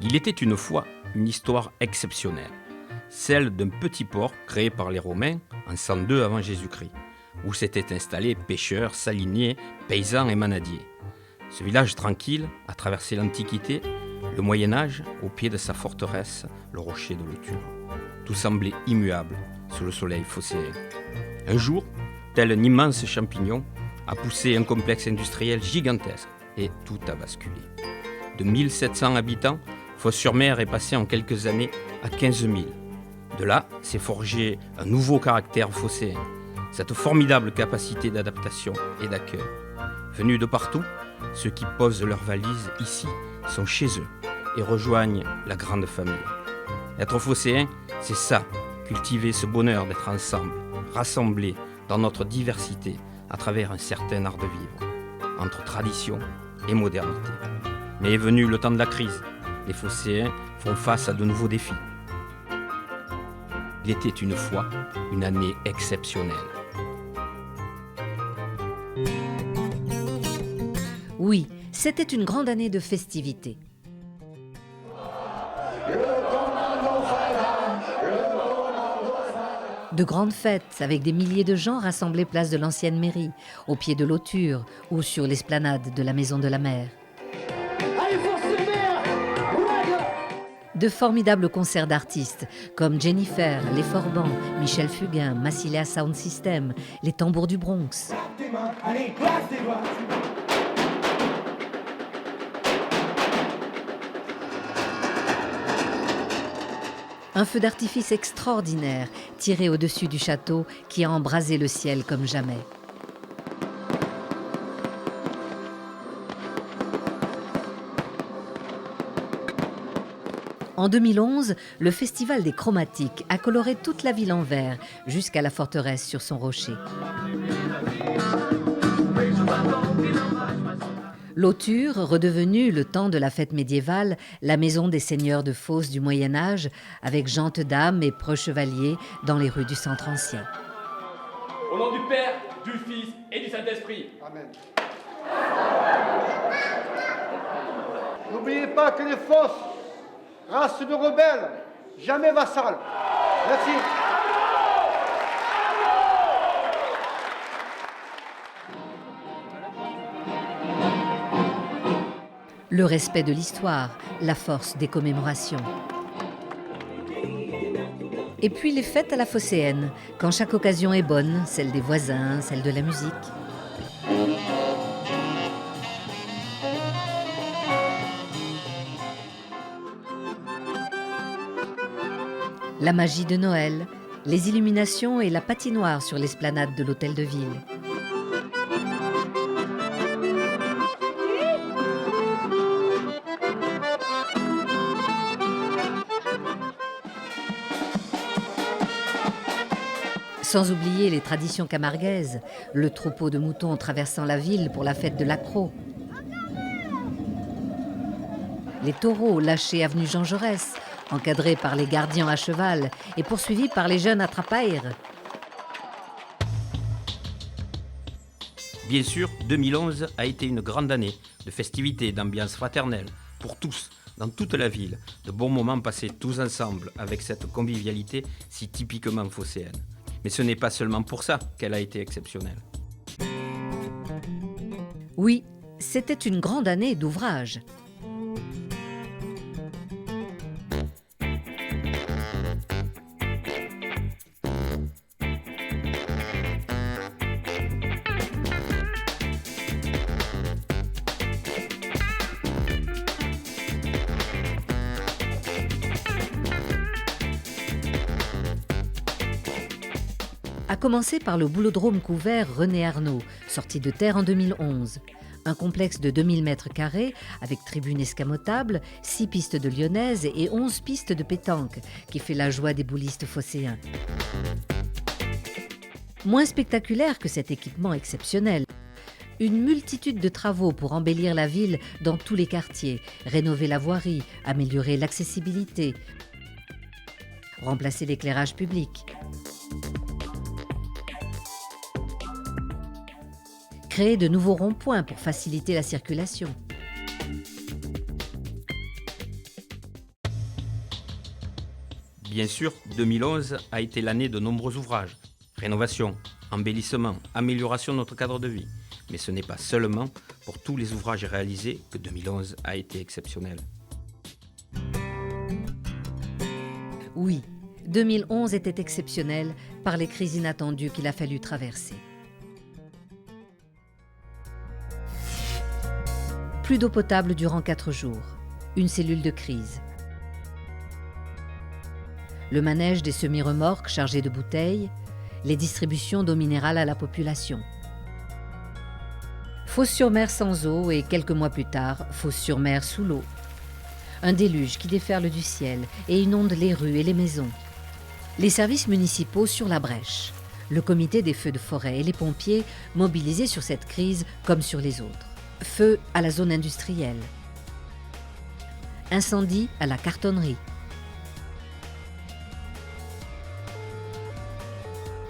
Il était une fois une histoire exceptionnelle, celle d'un petit port créé par les Romains en 102 avant Jésus-Christ, où s'étaient installés pêcheurs, saliniers, paysans et manadiers. Ce village tranquille a traversé l'Antiquité, le Moyen-Âge, au pied de sa forteresse, le rocher de Loture. Tout semblait immuable sous le soleil phocéen. Un jour, tel un immense champignon, a poussé un complexe industriel gigantesque et tout a basculé. De 1700 habitants, Fos-sur-Mer est passé en quelques années à 15 000. De là, s'est forgé un nouveau caractère phocéen, cette formidable capacité d'adaptation et d'accueil. Venus de partout, ceux qui posent leurs valises ici sont chez eux et rejoignent la grande famille. Être phocéen, c'est ça, cultiver ce bonheur d'être ensemble, rassemblés dans notre diversité à travers un certain art de vivre, entre tradition et modernité. Mais est venu le temps de la crise. Les phocéens font face à de nouveaux défis. Il était une fois une année exceptionnelle. Oui, c'était une grande année de festivités. De grandes fêtes avec des milliers de gens rassemblés place de l'ancienne mairie, au pied de Loture ou sur l'esplanade de la Maison de la Mer. De formidables concerts d'artistes comme Jennifer, Les Forbans, Michel Fugain, Massilia Sound System, les Tambours du Bronx. Un feu d'artifice extraordinaire tiré au-dessus du château qui a embrasé le ciel comme jamais. En 2011, le Festival des Chromatiques a coloré toute la ville en vert jusqu'à la forteresse sur son rocher. Loture, redevenue, le temps de la fête médiévale, la maison des seigneurs de Fos du Moyen-Âge, avec gentes dames et preux chevaliers dans les rues du centre ancien. Au nom du Père, du Fils et du Saint-Esprit. Amen. N'oubliez pas que les Fos, race de rebelles, jamais vassales. Merci. Le respect de l'histoire, la force des commémorations. Et puis les fêtes à la phocéenne, quand chaque occasion est bonne, celle des voisins, celle de la musique. La magie de Noël, les illuminations et la patinoire sur l'esplanade de l'hôtel de ville. Sans oublier les traditions camarguaises, le troupeau de moutons traversant la ville pour la fête de l'accro. Les taureaux lâchés avenue Jean Jaurès, encadrés par les gardiens à cheval et poursuivis par les jeunes attrapaires. Bien sûr, 2011 a été une grande année de festivités, d'ambiance fraternelle, pour tous, dans toute la ville, de bons moments passés tous ensemble avec cette convivialité si typiquement phocéenne. Mais ce n'est pas seulement pour ça qu'elle a été exceptionnelle. Oui, c'était une grande année d'ouvrage. A commencer par le boulodrome couvert René Arnaud, sorti de terre en 2011. Un complexe de 2000 mètres carrés avec tribune escamotable, 6 pistes de lyonnaise et 11 pistes de pétanque qui fait la joie des boulistes phocéens. Moins spectaculaire que cet équipement exceptionnel, une multitude de travaux pour embellir la ville dans tous les quartiers, rénover la voirie, améliorer l'accessibilité, remplacer l'éclairage public. créer de nouveaux ronds-points pour faciliter la circulation. Bien sûr, 2011 a été l'année de nombreux ouvrages. Rénovation, embellissement, amélioration de notre cadre de vie. Mais ce n'est pas seulement pour tous les ouvrages réalisés que 2011 a été exceptionnel. Oui, 2011 était exceptionnel par les crises inattendues qu'il a fallu traverser. Plus d'eau potable durant 4 jours, une cellule de crise. Le manège des semi-remorques chargés de bouteilles, les distributions d'eau minérale à la population. Fos-sur-Mer sans eau et quelques mois plus tard, Fos-sur-Mer sous l'eau. Un déluge qui déferle du ciel et inonde les rues et les maisons. Les services municipaux sur la brèche. Le comité des feux de forêt et les pompiers mobilisés sur cette crise comme sur les autres. Feu à la zone industrielle. Incendie à la cartonnerie.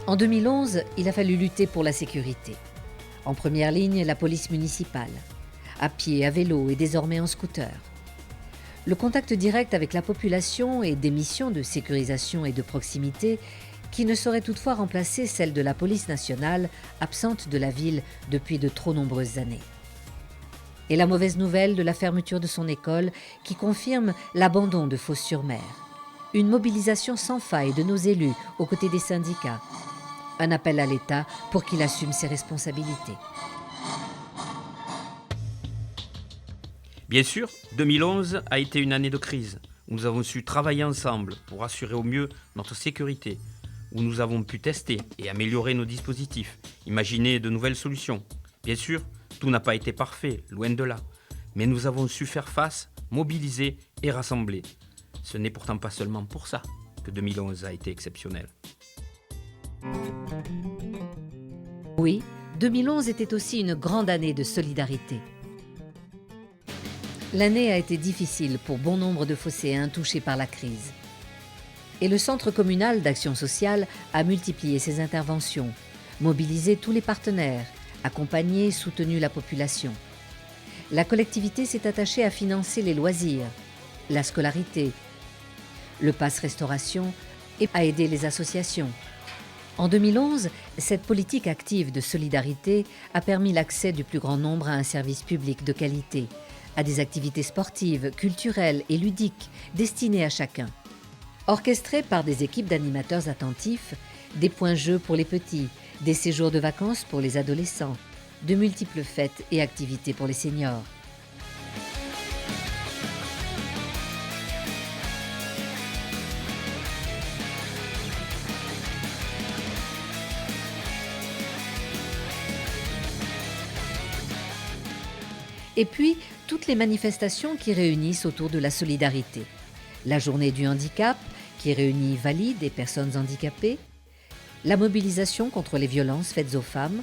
En 2011, il a fallu lutter pour la sécurité. En première ligne, la police municipale. À pied, à vélo et désormais en scooter. Le contact direct avec la population et des missions de sécurisation et de proximité qui ne sauraient toutefois remplacer celle de la police nationale, absente de la ville depuis de trop nombreuses années. Et la mauvaise nouvelle de la fermeture de son école qui confirme l'abandon de Fos-sur-Mer. Une mobilisation sans faille de nos élus aux côtés des syndicats. Un appel à l'État pour qu'il assume ses responsabilités. Bien sûr, 2011 a été une année de crise, où nous avons su travailler ensemble pour assurer au mieux notre sécurité, où nous avons pu tester et améliorer nos dispositifs, imaginer de nouvelles solutions. Bien sûr, tout n'a pas été parfait, loin de là, mais nous avons su faire face, mobiliser et rassembler. Ce n'est pourtant pas seulement pour ça que 2011 a été exceptionnel. Oui, 2011 était aussi une grande année de solidarité. L'année a été difficile pour bon nombre de phocéens touchés par la crise. Et le Centre communal d'action sociale a multiplié ses interventions, mobilisé tous les partenaires, accompagné et soutenu la population. La collectivité s'est attachée à financer les loisirs, la scolarité, le pass restauration et à aider les associations. En 2011, cette politique active de solidarité a permis l'accès du plus grand nombre à un service public de qualité, à des activités sportives, culturelles et ludiques destinées à chacun. Orchestrées par des équipes d'animateurs attentifs, des points-jeux pour les petits, des séjours de vacances pour les adolescents, de multiples fêtes et activités pour les seniors. Et puis, toutes les manifestations qui réunissent autour de la solidarité. La journée du handicap, qui réunit valides et personnes handicapées. La mobilisation contre les violences faites aux femmes.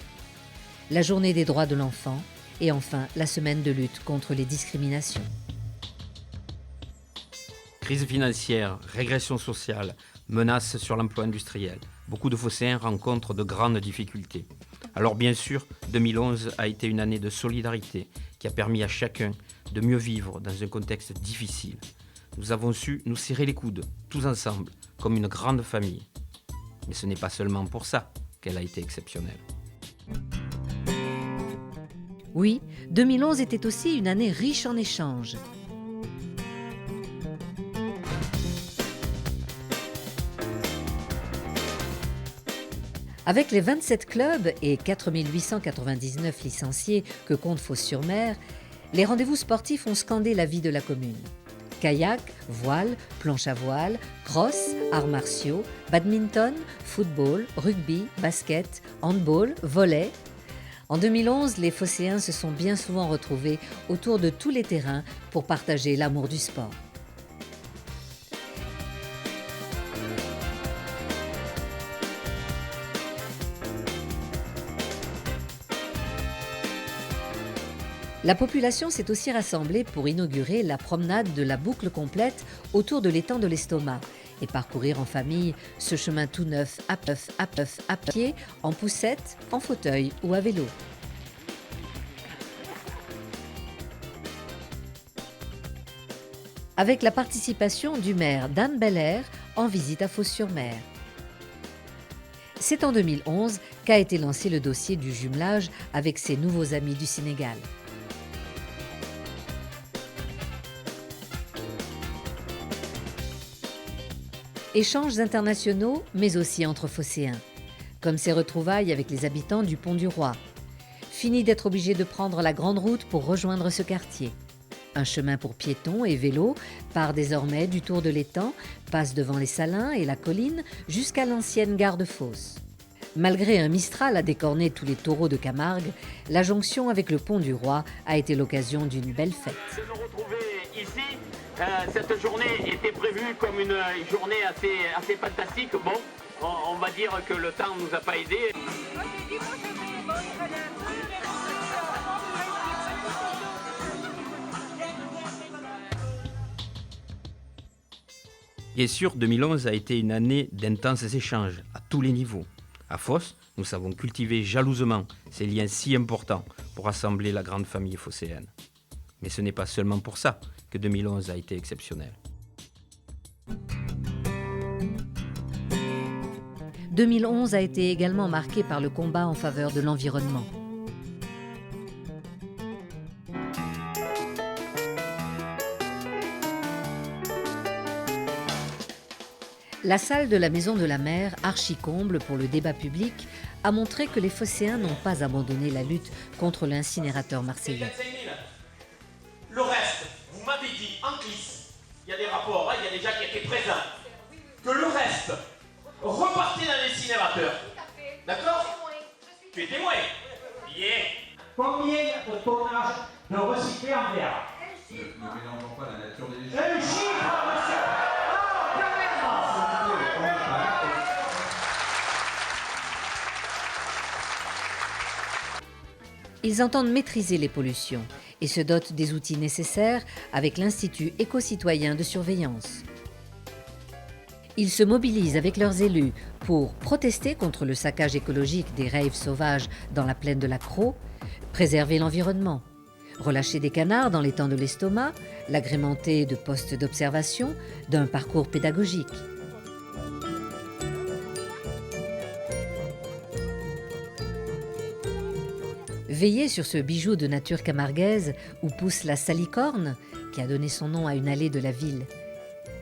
La journée des droits de l'enfant. Et enfin, la semaine de lutte contre les discriminations. Crise financière, régression sociale, menaces sur l'emploi industriel. Beaucoup de phocéens rencontrent de grandes difficultés. Alors bien sûr, 2011 a été une année de solidarité qui a permis à chacun de mieux vivre dans un contexte difficile. Nous avons su nous serrer les coudes, tous ensemble, comme une grande famille. Mais ce n'est pas seulement pour ça qu'elle a été exceptionnelle. Oui, 2011 était aussi une année riche en échanges. Avec les 27 clubs et 4 899 licenciés que compte Fos-sur-Mer, les rendez-vous sportifs ont scandé la vie de la commune. Kayak, voile, planche à voile, cross, arts martiaux, badminton, football, rugby, basket, handball, volley. En 2011, les phocéens se sont bien souvent retrouvés autour de tous les terrains pour partager l'amour du sport. La population s'est aussi rassemblée pour inaugurer la promenade de la boucle complète autour de l'étang de l'Estomac et parcourir en famille ce chemin tout neuf à pied, en poussette, en fauteuil ou à vélo. avec la participation du maire d'Anne Belair en visite à Fos-sur-Mer. C'est en 2011 qu'a été lancé le dossier du jumelage avec ses nouveaux amis du Sénégal. Échanges internationaux, mais aussi entre phocéens, comme ces retrouvailles avec les habitants du Pont du Roi. Fini d'être obligé de prendre la grande route pour rejoindre ce quartier. Un chemin pour piétons et vélos part désormais du Tour de l'Étang, passe devant les Salins et la colline jusqu'à l'ancienne gare de Fos. Malgré un Mistral à décorner tous les taureaux de Camargue, la jonction avec le Pont du Roi a été l'occasion d'une belle fête. De nous retrouver ici, cette journée était prévue comme une journée assez fantastique. Bon, on va dire que le temps ne nous a pas aidés. Bien sûr, 2011 a été une année d'intenses échanges à tous les niveaux. À Fos, nous savons cultiver jalousement ces liens si importants pour rassembler la grande famille phocéenne. Mais ce n'est pas seulement pour ça que 2011 a été exceptionnel. 2011 a été également marqué par le combat en faveur de l'environnement. La salle de la Maison de la Mer, archi-comble pour le débat public, a montré que les phocéens n'ont pas abandonné la lutte contre l'incinérateur marseillais. Le reste, vous m'avez dit en glisse, il y a des rapports, il y a des gens qui étaient présents, que le reste repartait dans l'incinérateur. D'accord? Tu es témoin. Bien. Combien de tonnage de recyclé en verre? Ne mélangeons pas la nature des Un chiffre, monsieur! Ah, quand même! Ils entendent maîtriser les pollutions et se dotent des outils nécessaires avec l'Institut éco-citoyen de surveillance. Ils se mobilisent avec leurs élus pour protester contre le saccage écologique des raves sauvages dans la plaine de la Crau, préserver l'environnement, relâcher des canards dans l'étang de l'Estomac, l'agrémenter de postes d'observation, d'un parcours pédagogique. Veiller sur ce bijou de nature camarguaise où pousse la salicorne, qui a donné son nom à une allée de la ville.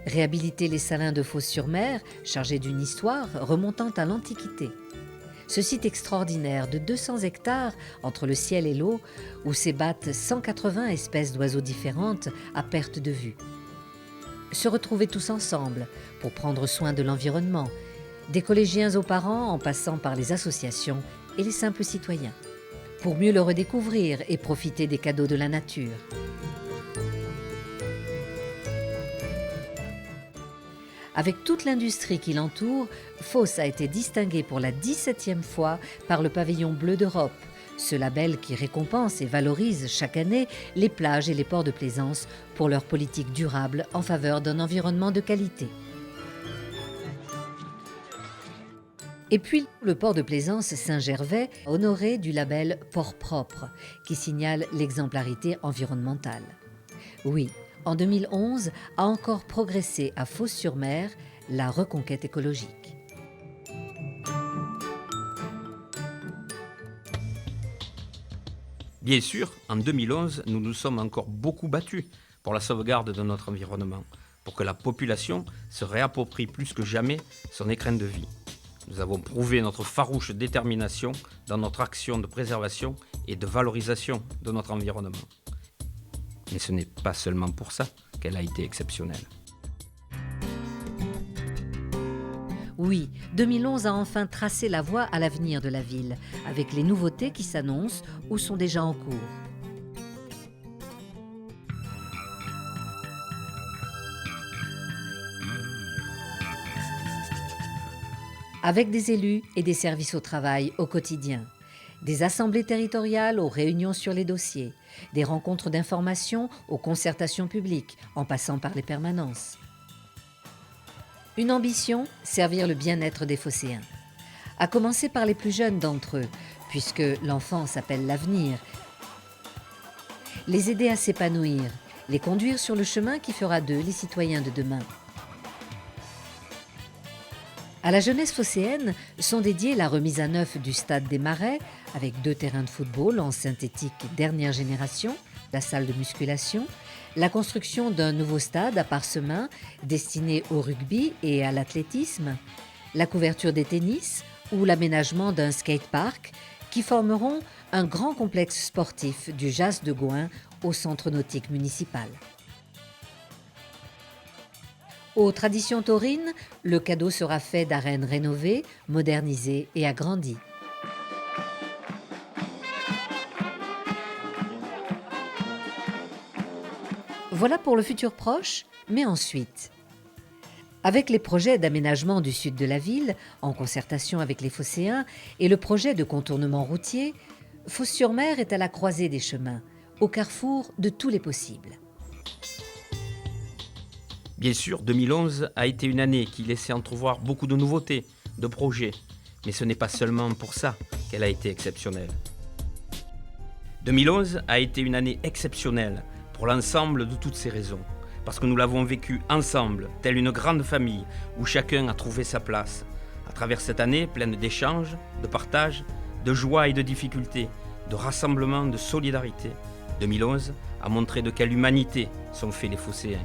Réhabiliter les salins de Fos-sur-Mer, chargés d'une histoire remontant à l'Antiquité. Ce site extraordinaire de 200 hectares entre le ciel et l'eau, où s'ébattent 180 espèces d'oiseaux différentes à perte de vue. Se retrouver tous ensemble pour prendre soin de l'environnement, des collégiens aux parents en passant par les associations et les simples citoyens, pour mieux le redécouvrir et profiter des cadeaux de la nature. Avec toute l'industrie qui l'entoure, Fos a été distingué pour la 17e fois par le Pavillon bleu d'Europe, ce label qui récompense et valorise chaque année les plages et les ports de plaisance pour leur politique durable en faveur d'un environnement de qualité. Et puis, le port de plaisance Saint-Gervais, honoré du label Port propre, qui signale l'exemplarité environnementale. Oui, en 2011, a encore progressé à Fos-sur-Mer la reconquête écologique. Bien sûr, en 2011, nous nous sommes encore beaucoup battus pour la sauvegarde de notre environnement, pour que la population se réapproprie plus que jamais son écrin de vie. Nous avons prouvé notre farouche détermination dans notre action de préservation et de valorisation de notre environnement. Mais ce n'est pas seulement pour ça qu'elle a été exceptionnelle. Oui, 2011 a enfin tracé la voie à l'avenir de la ville, avec les nouveautés qui s'annoncent ou sont déjà en cours. Avec des élus et des services au travail au quotidien, des assemblées territoriales aux réunions sur les dossiers, des rencontres d'information aux concertations publiques, en passant par les permanences. Une ambition, servir le bien-être des phocéens. À commencer par les plus jeunes d'entre eux, puisque l'enfant s'appelle l'avenir. Les aider à s'épanouir, les conduire sur le chemin qui fera d'eux les citoyens de demain. À la jeunesse phocéenne sont dédiées la remise à neuf du stade des Marais, avec 2 terrains de football en synthétique dernière génération, la salle de musculation, la construction d'un nouveau stade à Parsemin destiné au rugby et à l'athlétisme, la couverture des tennis ou l'aménagement d'un skatepark qui formeront un grand complexe sportif du Jas de Gouin au centre nautique municipal. Aux traditions taurines, le cadeau sera fait d'arènes rénovées, modernisées et agrandies. Voilà pour le futur proche, mais ensuite. Avec les projets d'aménagement du sud de la ville, en concertation avec les phocéens, et le projet de contournement routier, Fos-sur-Mer est à la croisée des chemins, au carrefour de tous les possibles. Bien sûr, 2011 a été une année qui laissait entrevoir beaucoup de nouveautés, de projets. Mais ce n'est pas seulement pour ça qu'elle a été exceptionnelle. 2011 a été une année exceptionnelle pour l'ensemble de toutes ces raisons. Parce que nous l'avons vécu ensemble, telle une grande famille, où chacun a trouvé sa place. À travers cette année pleine d'échanges, de partage, de joie et de difficultés, de rassemblement, de solidarité, 2011 a montré de quelle humanité sont faits les phocéens.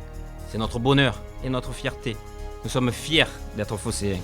C'est notre bonheur et notre fierté. Nous sommes fiers d'être phocéens.